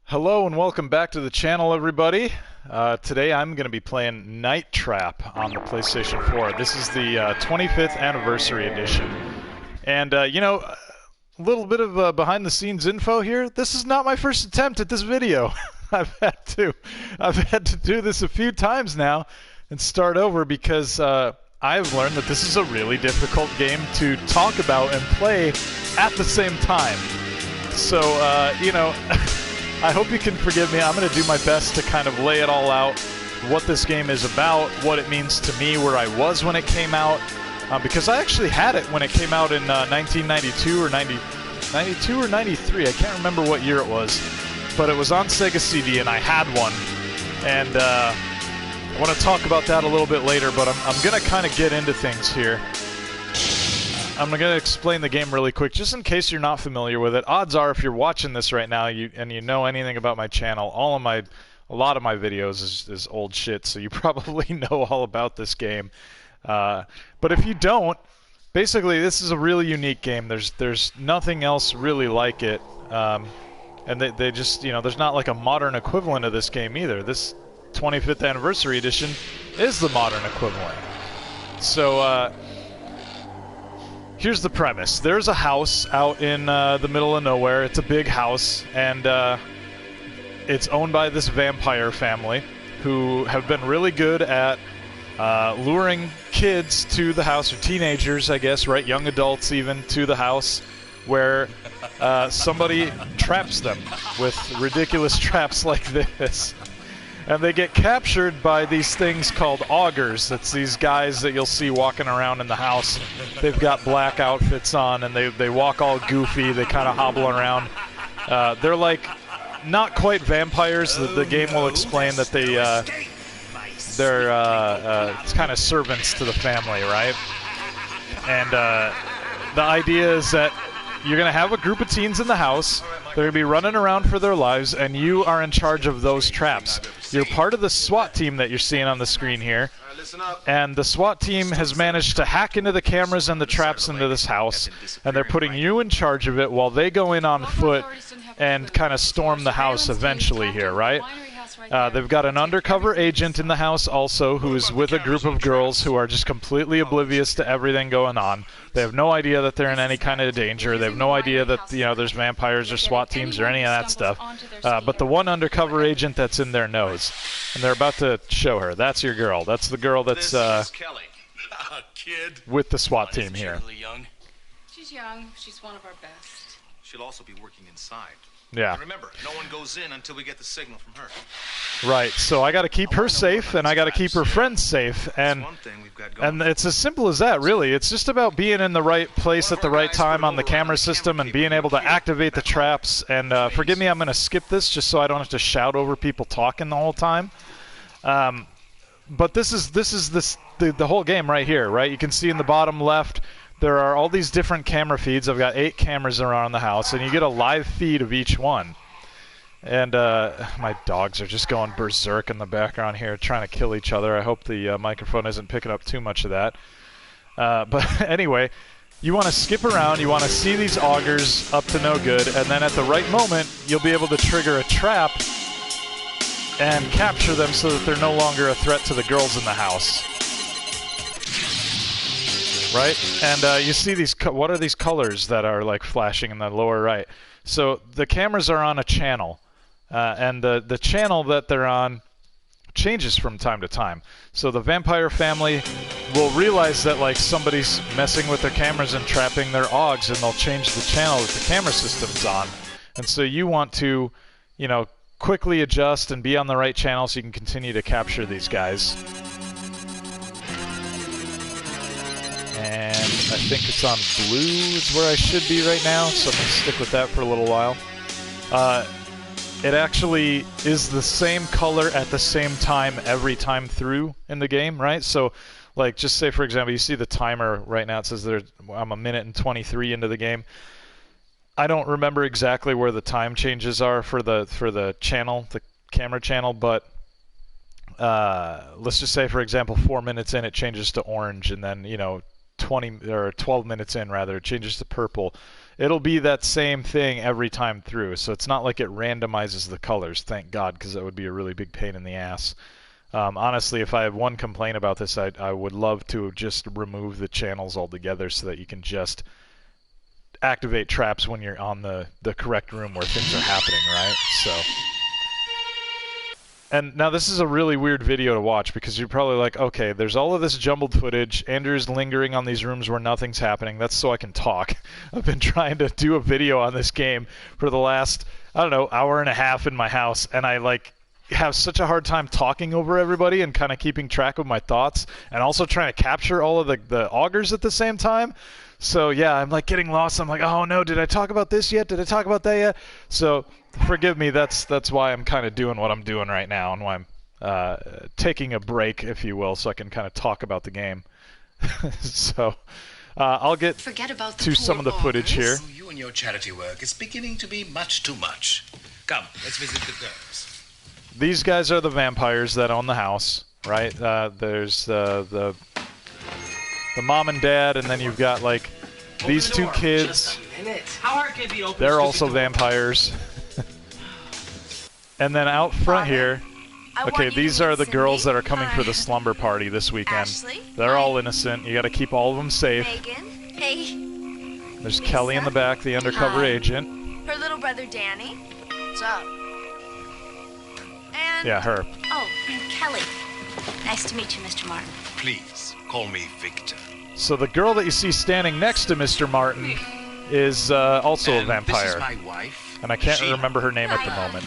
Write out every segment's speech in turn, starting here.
Hello and welcome back to the channel, everybody. Today I'm going to be playing Night Trap on the PlayStation 4. This is the 25th anniversary edition. And, a little bit of behind-the-scenes info here. This is not my first attempt at this video. I've had to do this a few times now and start over because I've learned that this is a really difficult game to talk about and play at the same time. So, I hope you can forgive me. I'm going to do my best to kind of lay it all out, what this game is about, what it means to me, where I was when it came out, because I actually had it when it came out in 1992 or 92 or 93. I can't remember what year it was, but it was on Sega CD and I had one, and I want to talk about that a little bit later, but I'm going to kind of get into things here. I'm going to explain the game really quick, just in case you're not familiar with it. Odds are, if you're watching this right now and you know anything about my channel, a lot of my videos is old shit, so you probably know all about this game. But if you don't, basically this is a really unique game. There's nothing else really like it, and they just, there's not like a modern equivalent of this game either. This 25th anniversary edition is the modern equivalent. So, here's the premise. There's a house out in the middle of nowhere. It's a big house, and it's owned by this vampire family who have been really good at luring kids to the house, or teenagers, I guess, right? Young adults even, to the house where somebody traps them with ridiculous traps like this. And they get captured by these things called augurs. That's these guys that you'll see walking around in the house. They've got black outfits on, and they walk all goofy. They kind of hobble around. They're like not quite vampires. The game will explain that they're kind of servants to the family, right? And the idea is that you're going to have a group of teens in the house. They're going to be running around for their lives, and you are in charge of those traps. You're part of the SWAT team that you're seeing on the screen here. And the SWAT team has managed to hack into the cameras and the traps into this house, and they're putting you in charge of it while they go in on foot and kind of storm the house eventually here, right? They've got an undercover agent in the house also who is with a group of girls who are just completely oblivious to everything going on. They have no idea that they're in any kind of danger. They have no idea that, there's vampires or SWAT teams or any of that stuff. But the one undercover agent that's in there knows. And they're about to show her. That's your girl. That's the girl that's with the SWAT team here. She's young. She's one of our best. She'll also be working inside. Yeah. And remember, no one goes in until we get the signal from her. Right, so I got to keep her safe, and I got to keep her friends safe, and it's as simple as that, really. It's just about being in the right place at the right time on the camera system and being able to activate the traps. And forgive me, I'm going to skip this just so I don't have to shout over people talking the whole time. But this is the whole game right here, right? You can see in the bottom left, there are all these different camera feeds. I've got 8 cameras around the house, and you get a live feed of each one. And my dogs are just going berserk in the background here, trying to kill each other. I hope the microphone isn't picking up too much of that. But anyway, you want to skip around. You want to see these augurs up to no good, and then at the right moment, you'll be able to trigger a trap and capture them so that they're no longer a threat to the girls in the house. Right? And you see these, what are these colors that are like flashing in the lower right? So the cameras are on a channel, and the channel that they're on changes from time to time. So the vampire family will realize that like somebody's messing with their cameras and trapping their augs, and they'll change the channel that the camera system's on. And so you want to, quickly adjust and be on the right channel so you can continue to capture these guys. And I think it's on blue is where I should be right now, so I'm going to stick with that for a little while. It actually is the same color at the same time every time through in the game, right? So, like, just say, for example, you see the timer right now. It says I'm 1 minute and 23 into the game. I don't remember exactly where the time changes are for the channel, the camera channel, but let's just say, for example, 4 minutes in, it changes to orange, and then, 20 or 12 minutes in, rather, it changes to purple. It'll be that same thing every time through. So it's not like it randomizes the colors, thank God, because that would be a really big pain in the ass. Honestly, if I have one complaint about this, I would love to just remove the channels altogether so that you can just activate traps when you're on the correct room where things are happening, right? So, and now this is a really weird video to watch because you're probably like, okay, there's all of this jumbled footage. Andrew's lingering on these rooms where nothing's happening. That's so I can talk. I've been trying to do a video on this game for the last, I don't know, hour and a half in my house, and I have such a hard time talking over everybody and kind of keeping track of my thoughts and also trying to capture all of the augers at the same time. So yeah, I'm like getting lost. I'm like, oh no, did I talk about this yet? Did I talk about that yet? So forgive me. That's why I'm kind of doing what I'm doing right now and why I'm taking a break, if you will, so I can kind of talk about the game. So I'll get to some of the footage here. You and your charity work is beginning to be much too much. Come, let's visit the girls. These guys are the vampires that own the house, right? There's the mom and dad, and then you've got like these two kids. They're also vampires. And then out front here, okay, these are the girls that are coming for the slumber party this weekend. They're all innocent. You got to keep all of them safe. There's Kelly in the back, the undercover agent. Her little brother Danny. What's up? And yeah, her. Oh, Kelly. Nice to meet you, Mr. Martin. Please, call me Victor. So the girl that you see standing next to Mr. Martin is also a vampire. This is my wife. And I can't remember her name at the moment.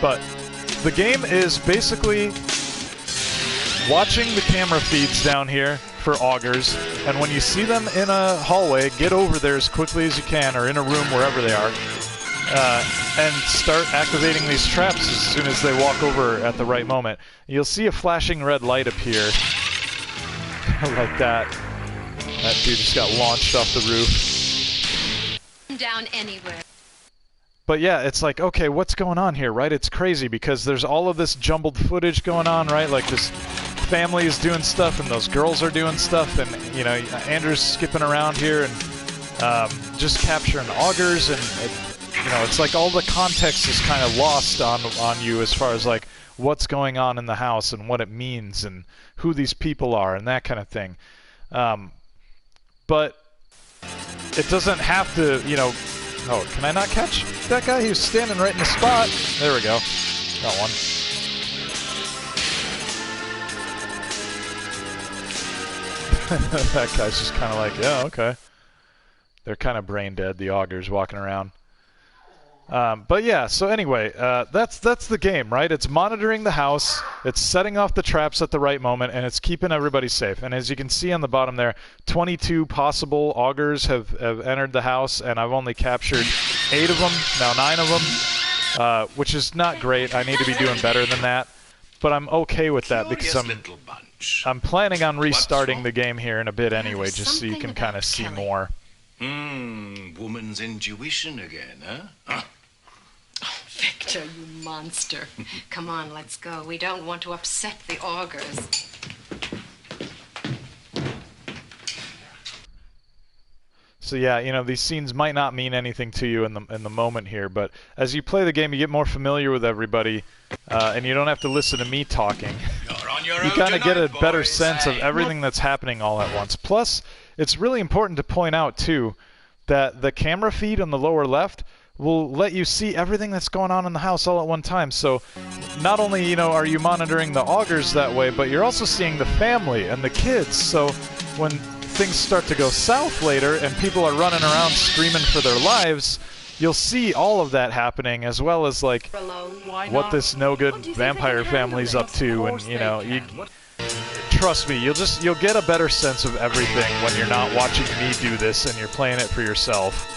But the game is basically watching the camera feeds down here for augers, and when you see them in a hallway, get over there as quickly as you can, or in a room, wherever they are, and start activating these traps as soon as they walk over at the right moment. You'll see a flashing red light appear, like that. That dude just got launched off the roof. Down anywhere. But yeah, it's like, okay, what's going on here, right? It's crazy because there's all of this jumbled footage going on, right? Like this family is doing stuff and those girls are doing stuff, and you know, Andrew's skipping around here and just capturing augers, and you know, it's like all the context is kind of lost on you as far as like what's going on in the house and what it means and who these people are and that kind of thing. But it doesn't have to, you know. Oh, can I not catch that guy? He was standing right in the spot. There we go. Got one. That guy's just kind of like, yeah, okay. They're kind of brain dead, the augers walking around. But yeah, so anyway, that's the game, right? It's monitoring the house, it's setting off the traps at the right moment, and it's keeping everybody safe. And as you can see on the bottom there, 22 possible augers have entered the house, and I've only captured 8 of them, now 9 of them, which is not great. I need to be doing better than that. But I'm okay with that because I'm planning on restarting the game here in a bit anyway, just so you can kind of see more. Woman's intuition again, huh? Oh, Victor, you monster. Come on, let's go. We don't want to upset the augers. So yeah, you know, these scenes might not mean anything to you in the moment here, but as you play the game, you get more familiar with everybody, and you don't have to listen to me talking. You kind of get a better sense of everything that's happening all at once. Plus, it's really important to point out, too, that the camera feed on the lower left will let you see everything that's going on in the house all at one time. So not only, you know, are you monitoring the augers that way, but you're also seeing the family and the kids. So when things start to go south later and people are running around screaming for their lives, you'll see all of that happening, as well as, like, what this no-good vampire family's up to, and, you know, trust me, you'll get a better sense of everything when you're not watching me do this and you're playing it for yourself.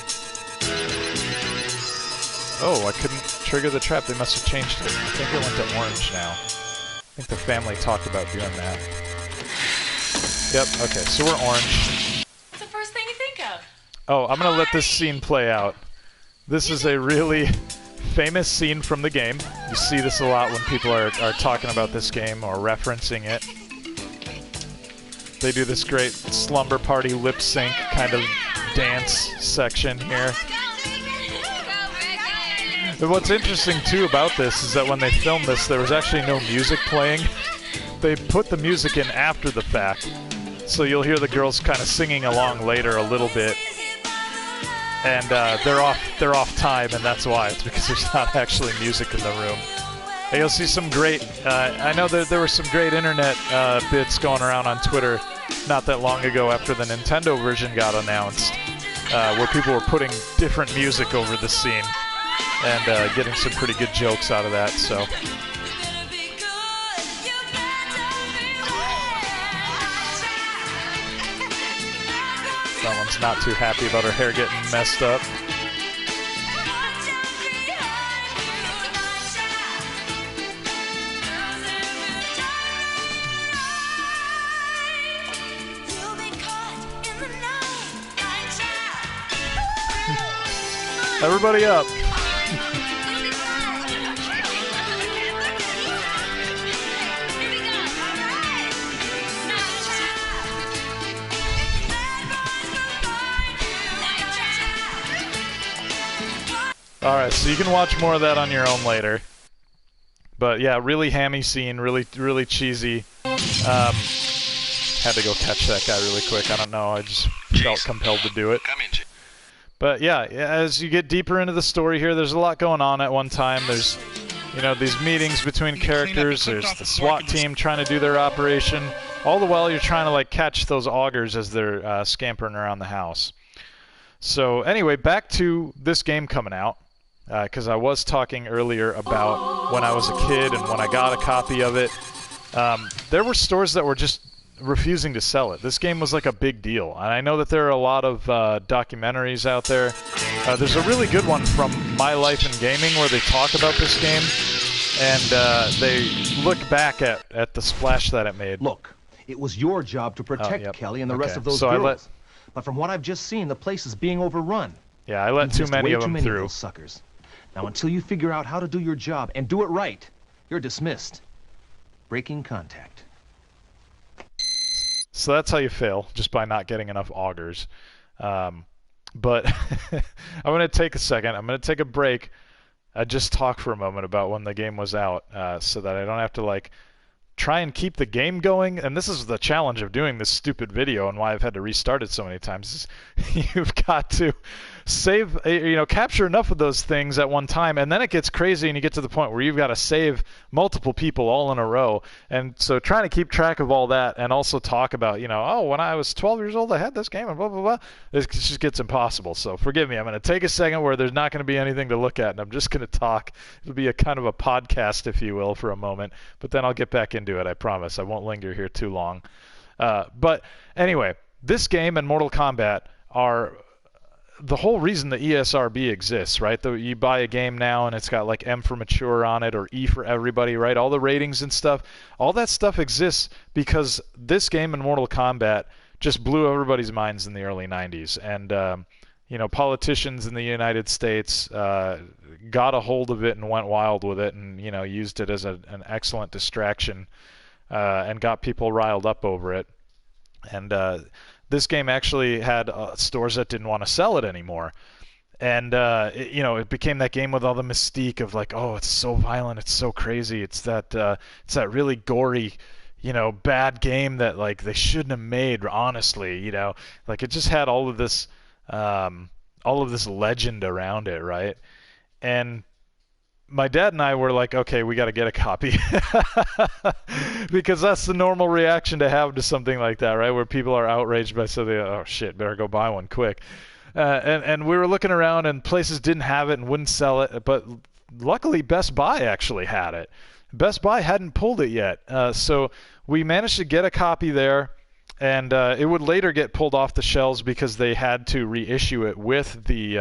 Oh, I couldn't trigger the trap. They must have changed it. I think it went to orange now. I think the family talked about doing that. Yep, okay, so we're orange. What's the first thing you think of? Oh, I'm gonna let this scene play out. This is a really famous scene from the game. You see this a lot when people are talking about this game or referencing it. They do this great slumber party lip sync kind of dance section here. And what's interesting too about this is that when they filmed this, there was actually no music playing. They put the music in after the fact, so you'll hear the girls kind of singing along later a little bit, and they're off time, and that's why. It's because there's not actually music in the room. And you'll see some great. I know that there were some great internet bits going around on Twitter not that long ago after the Nintendo version got announced, where people were putting different music over the scene and getting some pretty good jokes out of that. So. That one's not too happy about her hair getting messed up. Everybody up. Alright, so you can watch more of that on your own later. But yeah, really hammy scene, really cheesy. Had to go catch that guy really quick. I don't know, I just felt compelled to do it. But yeah, as you get deeper into the story here, there's a lot going on at one time. There's, you know, these meetings between characters. There's the SWAT team trying to do their operation. All the while you're trying to like catch those augers as they're scampering around the house. So anyway, back to this game coming out. Because I was talking earlier about when I was a kid and when I got a copy of it. There were stores that were just refusing to sell it. This game was like a big deal. And I know that there are a lot of documentaries out there. There's a really good one from My Life in Gaming where they talk about this game. And they look back at the splash that it made. Look, it was your job to protect Kelly and the rest of those girls. But from what I've just seen, the place is being overrun. Yeah, I let too many of them through. Those suckers. Now, until you figure out how to do your job and do it right, you're dismissed. Breaking contact. So that's how you fail, just by not getting enough augers. But I'm going to take a second. I'm going to take a break. Just talk for a moment about when the game was out, so that I don't have to like try and keep the game going. And this is the challenge of doing this stupid video and why I've had to restart it so many times. Is you've got to save, capture enough of those things at one time, and then it gets crazy and you get to the point where you've got to save multiple people all in a row. And so trying to keep track of all that and also talk about, when I was 12 years old I had this game and blah blah blah, it just gets impossible. So forgive me. I'm going to take a second where there's not going to be anything to look at, and I'm just going to talk. It'll be a kind of a podcast, if you will, for a moment, but then I'll get back into it. I promise I won't linger here too long. But anyway, this game and Mortal Kombat are the whole reason the ESRB exists, right? You buy a game now and it's got like M for mature on it or E for everybody, right? All the ratings and stuff, all that stuff exists because this game and Mortal Kombat just blew everybody's minds in the early 90s. And, politicians in the United States got a hold of it and went wild with it and, used it as an excellent distraction and got people riled up over it. And this game actually had stores that didn't want to sell it anymore. And, it became that game with all the mystique of like, oh, it's so violent, it's so crazy, it's that really gory, bad game that like they shouldn't have made, honestly, like it just had all of this legend around it, right? And my dad and I were like, okay, we got to get a copy because that's the normal reaction to have to something like that, right? Where people are outraged by something, oh shit, better go buy one quick. And we were looking around and places didn't have it and wouldn't sell it, but luckily Best Buy actually had it. Best Buy hadn't pulled it yet, so we managed to get a copy there, and it would later get pulled off the shelves because they had to reissue it with the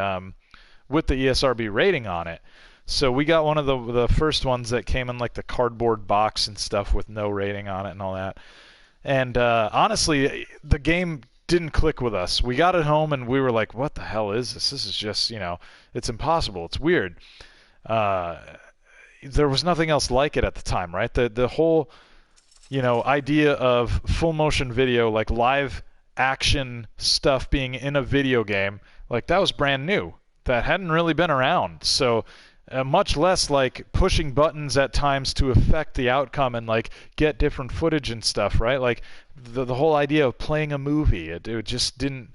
ESRB rating on it. So we got one of the first ones that came in like the cardboard box and stuff with no rating on it and all that. And honestly, the game didn't click with us. We got it home and we were like, what the hell is this? This is just, it's impossible. It's weird. There was nothing else like it at the time, right? The whole idea of full motion video, like live action stuff being in a video game, like that was brand new. That hadn't really been around. So much less like pushing buttons at times to affect the outcome and like get different footage and stuff, right? Like the whole idea of playing a movie, it just didn't,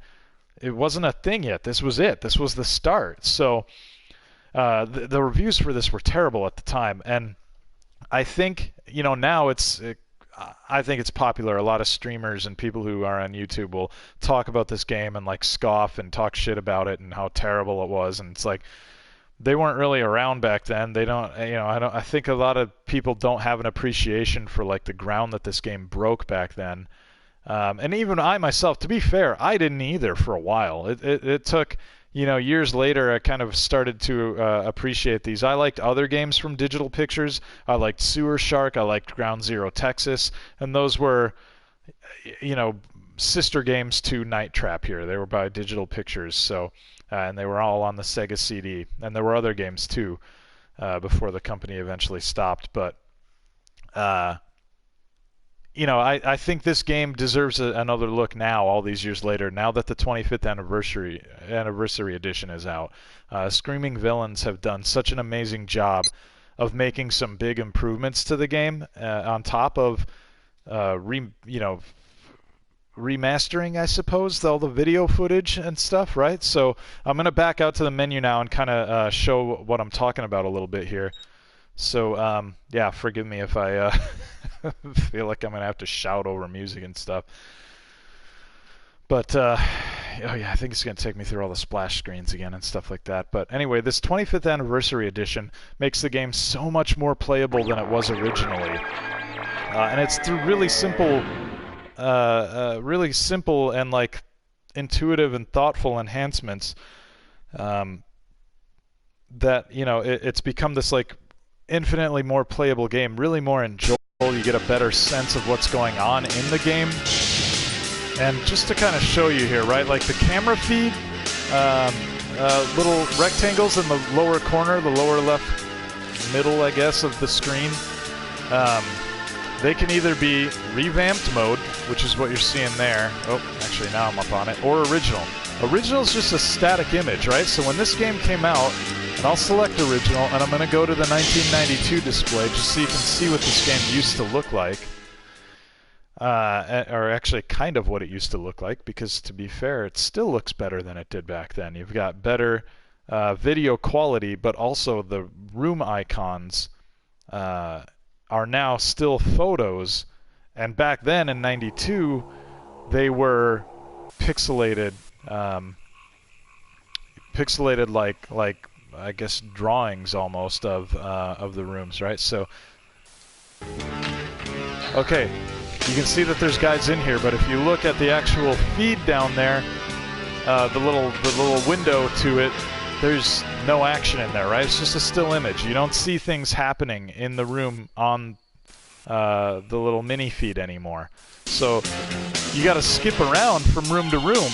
it wasn't a thing yet. This was it. This was the start. So the reviews for this were terrible at the time, and I think now I think it's popular. A lot of streamers and people who are on YouTube will talk about this game and like scoff and talk shit about it and how terrible it was. And it's like they weren't really around back then. They don't, I think a lot of people don't have an appreciation for like the ground that this game broke back then. And even I myself, to be fair, I didn't either for a while. It took, years later I kind of started to appreciate these. I liked other games from Digital Pictures. I liked Sewer Shark. I liked Ground Zero Texas. And those were, sister games to Night Trap here. They were by Digital Pictures. So, and they were all on the Sega CD. And there were other games too before the company eventually stopped. But, I think this game deserves another look now, all these years later, now that the 25th anniversary edition is out. Screaming Villains have done such an amazing job of making some big improvements to the game, on top of remastering, I suppose, all the video footage and stuff, right? So I'm going to back out to the menu now and kind of show what I'm talking about a little bit here. So, yeah, forgive me if I feel like I'm going to have to shout over music and stuff. But, oh yeah, I think it's going to take me through all the splash screens again and stuff like that. But anyway, this 25th Anniversary Edition makes the game so much more playable than it was originally. And it's through really simple and, like, intuitive and thoughtful enhancements that, it's become this, like, infinitely more playable game, really more enjoyable. You get a better sense of what's going on in the game. And just to kind of show you here, right, like the camera feed, little rectangles in the lower corner, the lower left middle, I guess, of the screen, they can either be revamped mode, which is what you're seeing there. Oh, actually now I'm up on it. Or original. Original is just a static image, right? So when this game came out, and I'll select original, and I'm going to go to the 1992 display just so you can see what this game used to look like. Or actually kind of what it used to look like, because to be fair, it still looks better than it did back then. You've got better video quality, but also the room icons are now still photos. And back then in 92, they were pixelated, like I guess drawings almost of the rooms, right? So, okay, you can see that there's guys in here, but if you look at the actual feed down there, the little window to it, there's no action in there, right? It's just a still image. You don't see things happening in the room on the little mini feed anymore. So you got to skip around from room to room,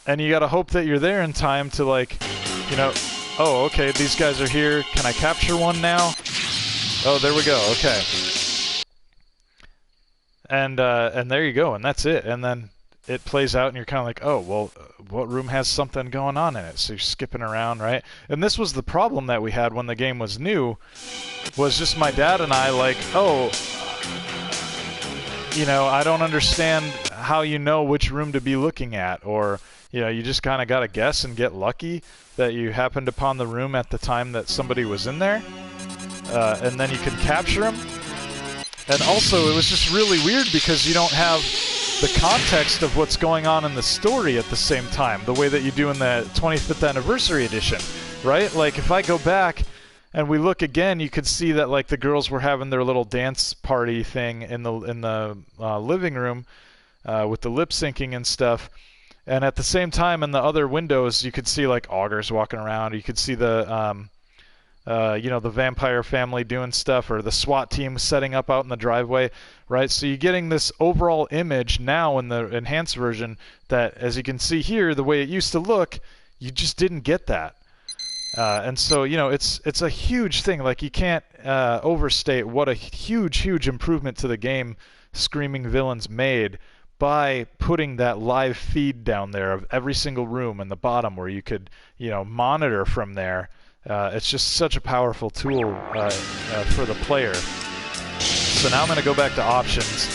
and you got to hope that you're there in time to, like, oh, okay, these guys are here. Can I capture one now? Oh, there we go. Okay. And there you go, and that's it. And then it plays out, and you're kind of like, oh, well, what room has something going on in it? So you're skipping around, right? And this was the problem that we had when the game was new, was just my dad and I, like, oh, I don't understand how you know which room to be looking at, or, you just kind of got to guess and get lucky that you happened upon the room at the time that somebody was in there, and then you can capture them. And also, it was just really weird because you don't have the context of what's going on in the story at the same time, the way that you do in the 25th Anniversary Edition, right? Like, if I go back and we look again, you could see that, like, the girls were having their little dance party thing in the living room with the lip syncing and stuff. And at the same time, in the other windows, you could see, like, augurs walking around. You could see the the vampire family doing stuff, or the SWAT team setting up out in the driveway, right? So you're getting this overall image now in the enhanced version that, as you can see here, the way it used to look, you just didn't get that. And so, you know, it's a huge thing. Like, you can't overstate what a huge improvement to the game Screaming Villains made by putting that live feed down there of every single room in the bottom where you could, you know, monitor from there. It's just such a powerful tool for the player. So now I'm going to go back to options,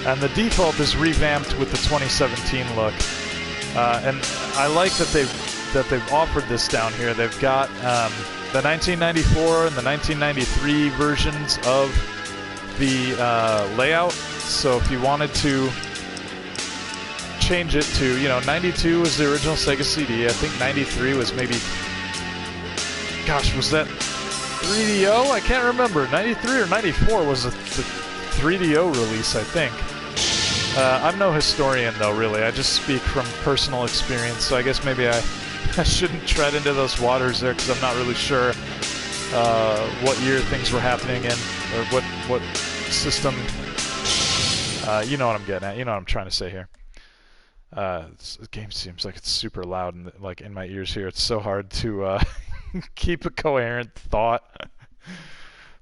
and the default is revamped with the 2017 look. And I like that they've offered this down here. They've got the 1994 and the 1993 versions of the layout. So if you wanted to change it to, you know, 92 was the original Sega CD. I think 93 was maybe, gosh, was that 3DO? I can't remember. 93 or 94 was the 3DO release, I think. I'm no historian, though, really. I just speak from personal experience, so I guess maybe I shouldn't tread into those waters there, because I'm not really sure what year things were happening in, or what system. You know what I'm getting at. You know what I'm trying to say here. The game seems like it's super loud and like in my ears here. It's so hard to keep a coherent thought.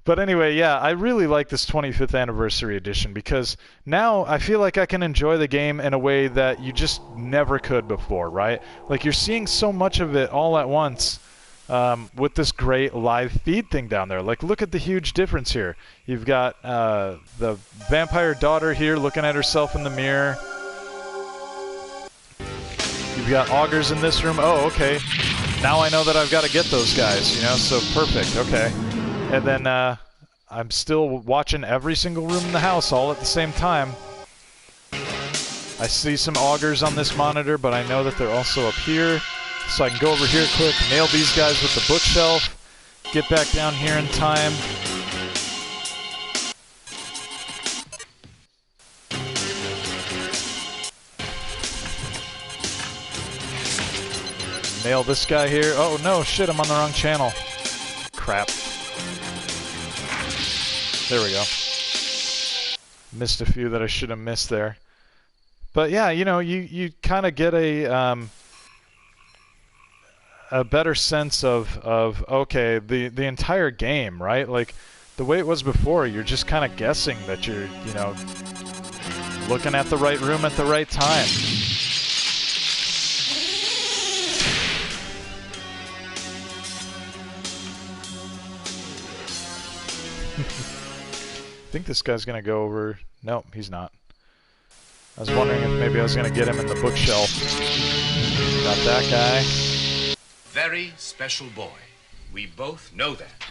But anyway, yeah, I really like this 25th anniversary edition, because now I feel like I can enjoy the game in a way that you just never could before, right? Like, you're seeing so much of it all at once with this great live feed thing down there. Like, look at the huge difference here. You've got the vampire daughter here looking at herself in the mirror. You've got augurs in this room. Oh, okay. Now I know that I've got to get those guys, you know, so perfect. Okay. And then I'm still watching every single room in the house all at the same time. I see some augurs on this monitor, but I know that they're also up here. So I can go over here quick, nail these guys with the bookshelf, get back down here in time. Nail this guy here. Oh no, shit, I'm on the wrong channel. Crap. There we go. Missed a few that I should have missed there. But yeah, you know, you kind of get a better sense of okay, the entire game, right? Like, the way it was before, you're just kind of guessing that you're, you know, looking at the right room at the right time. I think this guy's gonna go over. Nope, he's not. I was wondering if maybe I was gonna get him in the bookshelf. Got that guy. Very special boy. We both know that.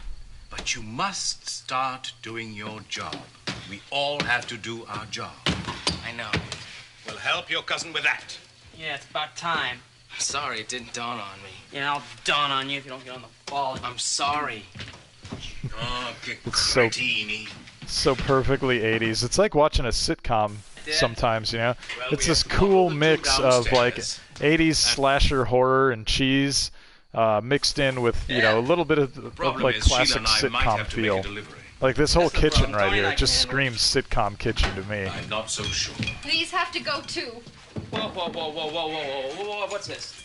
But you must start doing your job. We all have to do our job. I know. Well, help your cousin with that. Yeah, it's about time. I'm sorry, it didn't dawn on me. Yeah, I'll dawn on you if you don't get on the ball. I'm sorry. Oh, get It's so cretini. So perfectly 80s. It's like watching a sitcom sometimes, you know? Well, It's we this have to cool walk the two mix of like downstairs. 80s slasher horror and cheese mixed in with, you know, a little bit of Problem like is, Sheila classic and I might sitcom have to make feel. a delivery. Like this whole That's the kitchen problem. right Tony here, and I it just can handle screams sitcom kitchen to me. I'm not so sure. These have to go too. Whoa, whoa, whoa, whoa, whoa, whoa, whoa, whoa, what's this?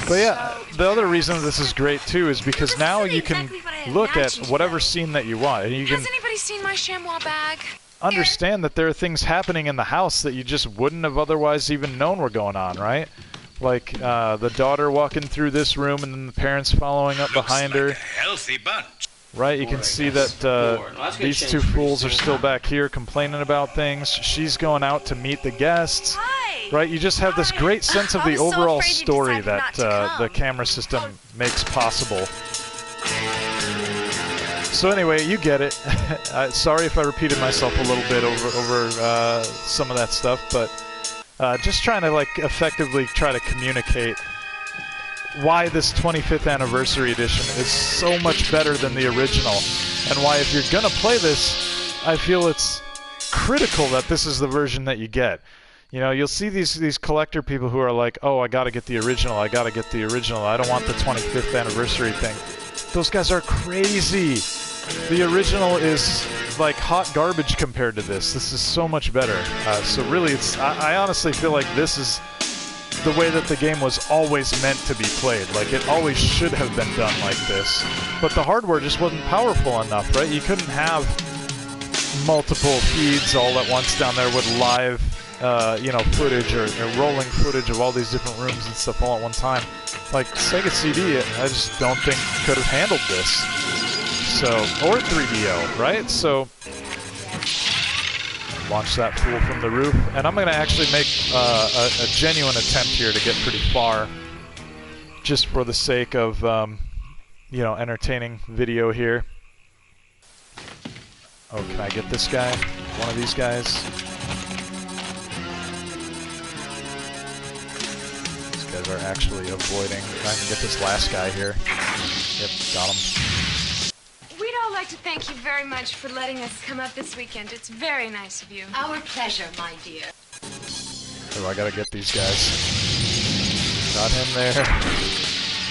But yeah, the other reason this is great too is because now you can exactly what I look at imagined whatever today. scene that you want, and you can Has anybody seen my chamois bag? understand that there are things happening in the house that you just wouldn't have otherwise even known were going on, right? Like the daughter walking through this room and then the parents following up Looks behind like her, a healthy bunch. right? You can see that Well, that's gonna these change two pretty fools are soon. still back here complaining about things. She's going out to meet the guests, Hi. right? You just have this Hi. great sense of I the was so overall afraid you story decided not that to the come. camera system makes possible. So anyway, you get it. Sorry if I repeated myself a little bit over some of that stuff, but just trying to like effectively try to communicate why this 25th anniversary edition is so much better than the original, and why if you're gonna play this, I feel it's critical that this is the version that you get. You know, you'll see these collector people who are like, oh, I gotta get the original, I gotta get the original, I don't want the 25th anniversary thing. Those guys are crazy. The original is like hot garbage compared to this. This is so much better. So really, I honestly feel like this is the way that the game was always meant to be played. Like, it always should have been done like this. But the hardware just wasn't powerful enough, right? You couldn't have multiple feeds all at once down there with live, footage or rolling footage of all these different rooms and stuff all at one time. Like, Sega CD, I just don't think could have handled this. So, or 3DO, right? So, launch that fool from the roof. And I'm going to actually make a genuine attempt here to get pretty far, just for the sake of, entertaining video here. Oh, can I get this guy? One of these guys? These guys are actually avoiding. I can get this last guy here. Yep, got him. We'd all like to thank you very much for letting us come up this weekend. It's very nice of you. Our pleasure, my dear. Oh, I gotta get these guys. Got him there.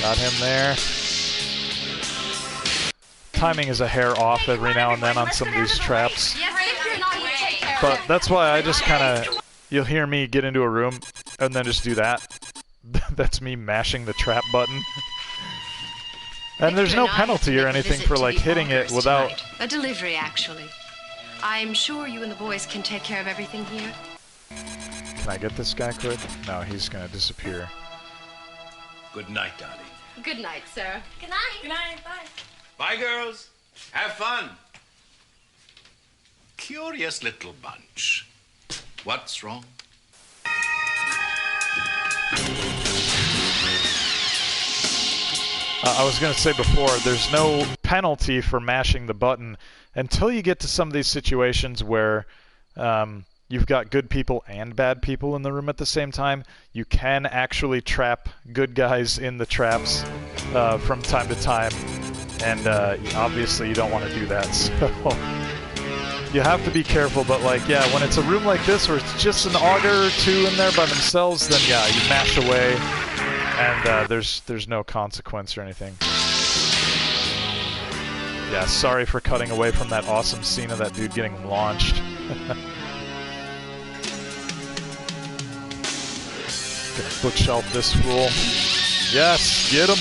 Got him there. Timing is a hair off every now and then on some of these traps. But that's why I just kind of... You'll hear me get into a room and then just do that. That's me mashing the trap button. And there's no penalty or anything for like hitting it without... A delivery, actually. I'm sure you and the boys can take care of everything here. Can I get this guy quick? No, he's gonna disappear. Good night, darling. Good night, sir. Good night. Good night. Bye. Bye, girls. Have fun. Curious little bunch. What's wrong? I was going to say before, there's no penalty for mashing the button until you get to some of these situations where you've got good people and bad people in the room at the same time. You can actually trap good guys in the traps from time to time, and obviously you don't want to do that, so you have to be careful. But like, yeah, when it's a room like this where it's just an auger or two in there by themselves, then yeah, you mash away. And there's no consequence or anything. Yeah, sorry for cutting away from that awesome scene of that dude getting launched. Gonna bookshelf this fool. Yes, get him!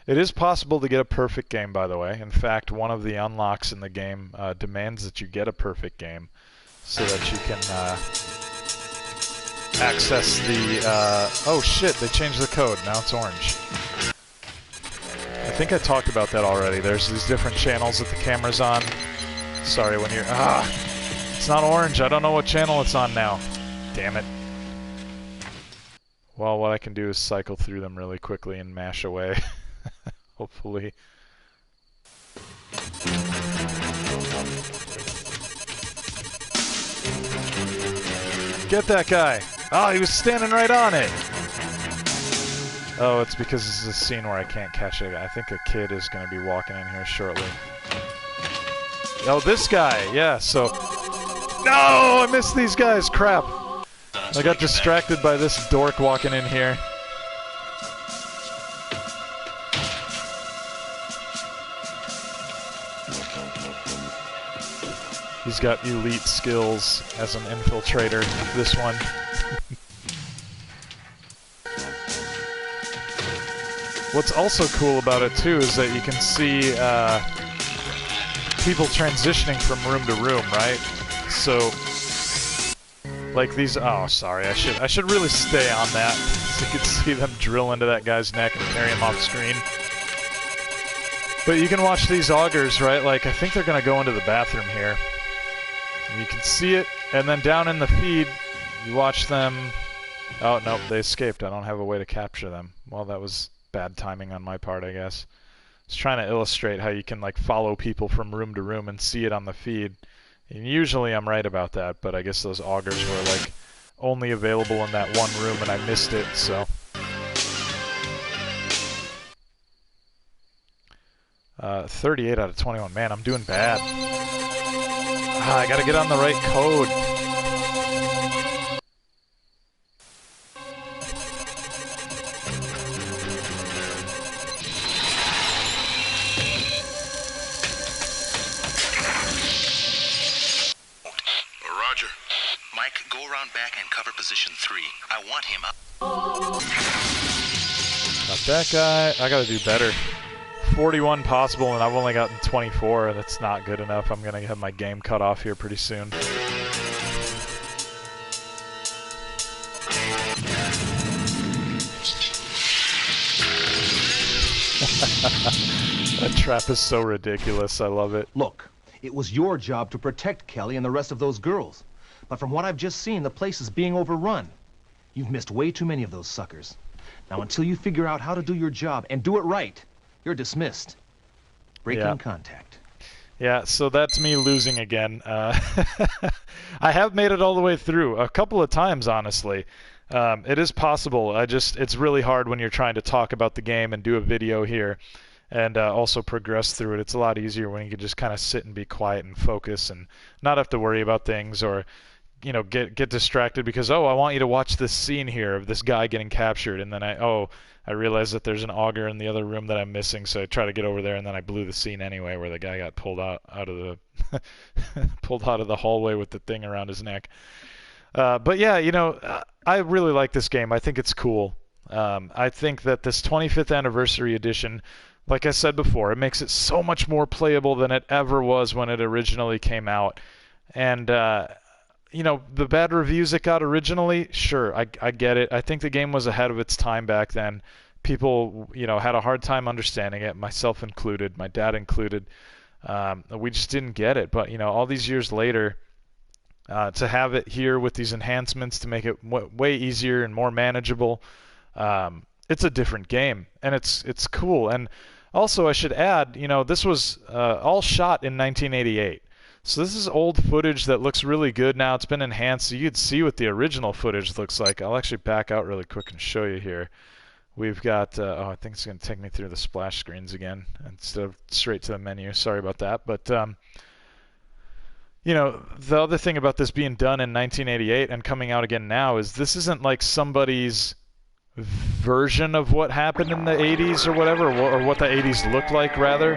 It is possible to get a perfect game, by the way. In fact, one of the unlocks in the game demands that you get a perfect game so that you can... access the, oh shit, they changed the code, now it's orange. I think I talked about that already. There's these different channels that the camera's on. Sorry, when you're, it's not orange, I don't know what channel it's on now. Damn it. Well, what I can do is cycle through them really quickly and mash away. Hopefully. Get that guy! Oh, he was standing right on it! Oh, it's because this is a scene where I can't catch it. I think a kid is going to be walking in here shortly. Oh, this guy! Yeah, so... No! I missed these guys! Crap! I got distracted by this dork walking in here. He's got elite skills as an infiltrator, this one. What's also cool about it too is that you can see people transitioning from room to room, right? So, like these. Oh, sorry. I should really stay on that, so you can see them drill into that guy's neck and carry him off screen. But you can watch these augers, right? Like I think they're gonna go into the bathroom here. You can see it, and then down in the feed, you watch them... Oh, nope, they escaped. I don't have a way to capture them. Well, that was bad timing on my part, I guess. I was trying to illustrate how you can, like, follow people from room to room and see it on the feed. And usually I'm right about that, but I guess those augers were, like, only available in that one room, and I missed it, so... 38 out of 21. Man, I'm doing bad. I gotta get on the right code. Roger. that guy. I gotta do better. 41 possible, and I've only gotten 24. That's not good enough. I'm gonna have my game cut off here pretty soon. That trap is so ridiculous. I love it. Look, it was your job to protect Kelly and the rest of those girls. But from what I've just seen, the place is being overrun. You've missed way too many of those suckers. Now, until you figure out how to do your job and do it right, you're dismissed. Breaking contact. Yeah, so that's me losing again. I have made it all the way through a couple of times, honestly. It is possible. It's really hard when you're trying to talk about the game and do a video here and also progress through it. It's a lot easier when you can just kind of sit and be quiet and focus and not have to worry about things or, you know, get distracted because, oh, I want you to watch this scene here of this guy getting captured, and then I realize that there's an auger in the other room that I'm missing, so I try to get over there, and then I blew the scene anyway where the guy got pulled out of the pulled out of the hallway with the thing around his neck. But yeah, you know, I really like this game. I think it's cool. I think that this 25th anniversary edition, like I said before, it makes it so much more playable than it ever was when it originally came out. And, you know, the bad reviews it got originally, sure, I get it. I think the game was ahead of its time back then. People, you know, had a hard time understanding it, myself included, my dad included. We just didn't get it. But, you know, all these years later, to have it here with these enhancements to make it way easier and more manageable, it's a different game, and it's cool. And also, I should add, you know, this was all shot in 1988. So this is old footage that looks really good now. It's been enhanced, so you could see what the original footage looks like. I'll actually back out really quick and show you here. We've got, I think it's going to take me through the splash screens again instead of straight to the menu. Sorry about that. But, you know, the other thing about this being done in 1988 and coming out again now is this isn't like somebody's version of what happened in the 80s or whatever, or what the 80s looked like, rather.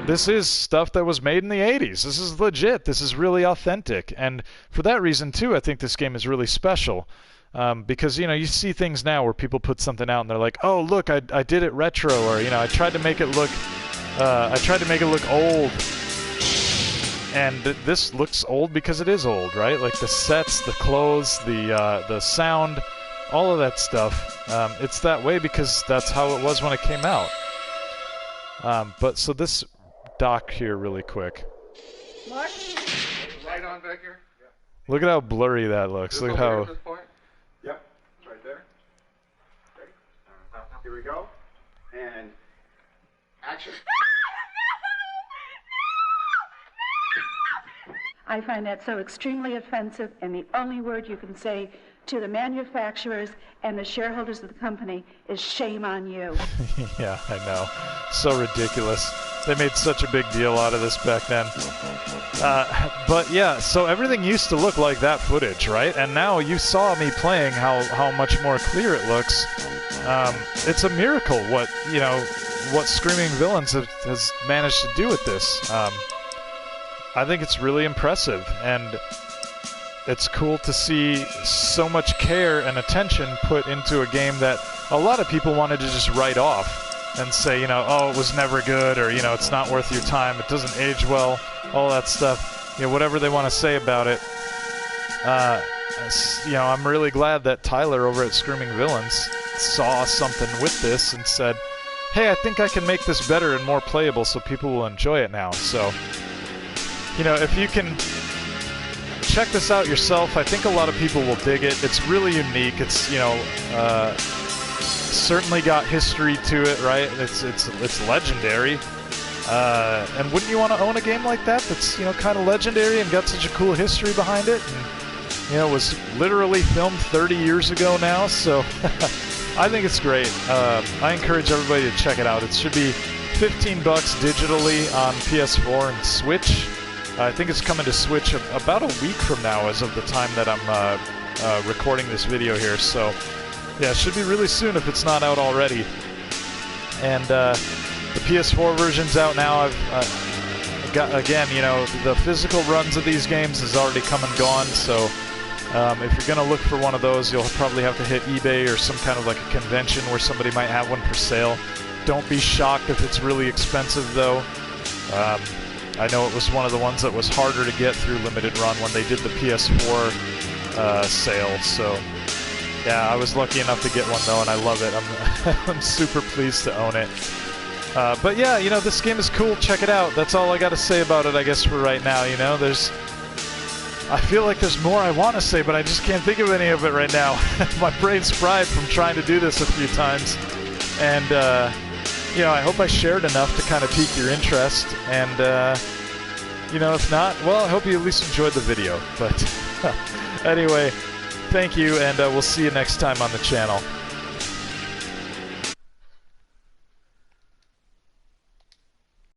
This is stuff that was made in the 80s. This is legit. This is really authentic. And for that reason, too, I think this game is really special. Because, you know, you see things now where people put something out and they're like, oh, look, I did it retro, or, you know, I tried to make it look old. And this looks old because it is old, right? Like the sets, the clothes, the sound, all of that stuff. It's that way because that's how it was when it came out. But so this dock here really quick. Mark? Right on back here? Yeah. Look at how blurry that looks. Look at how... At this point? Yep, it's right there. Okay. Here we go. And action. I find that so extremely offensive, and the only word you can say to the manufacturers and the shareholders of the company is shame on you. Yeah, I know. So ridiculous. They made such a big deal out of this back then. But yeah, so everything used to look like that footage, right? And now you saw me playing how much more clear it looks. It's a miracle what Screaming Villains has managed to do with this. I think it's really impressive, and it's cool to see so much care and attention put into a game that a lot of people wanted to just write off and say, you know, oh, it was never good, or, you know, it's not worth your time, it doesn't age well, all that stuff, you know, whatever they want to say about it. You know, I'm really glad that Tyler over at Screaming Villains saw something with this and said, hey, I think I can make this better and more playable so people will enjoy it now. So, you know, if you can check this out yourself, I think a lot of people will dig it. It's really unique. It's, you know, certainly got history to it, right? It's legendary. And wouldn't you want to own a game like that that's, you know, kind of legendary and got such a cool history behind it? And, you know, was literally filmed 30 years ago now, so I think it's great. I encourage everybody to check it out. It should be $15 digitally on PS4 and Switch. I think it's coming to Switch about a week from now as of the time that I'm recording this video here. So, yeah, it should be really soon if it's not out already. And the PS4 version's out now. I've got, again, you know, the physical runs of these games has already come and gone, so If you're going to look for one of those, you'll probably have to hit eBay or some kind of like a convention where somebody might have one for sale. Don't be shocked if it's really expensive, though. I know it was one of the ones that was harder to get through Limited Run when they did the PS4 sale. So, yeah, I was lucky enough to get one, though, and I love it. I'm super pleased to own it. But yeah, you know, this game is cool. Check it out. That's all I got to say about it, I guess, for right now. You know, I feel like there's more I want to say, but I just can't think of any of it right now. My brain's fried from trying to do this a few times. And, you know, I hope I shared enough to kind of pique your interest. And, you know, if not, well, I hope you at least enjoyed the video. But anyway, thank you, and we'll see you next time on the channel.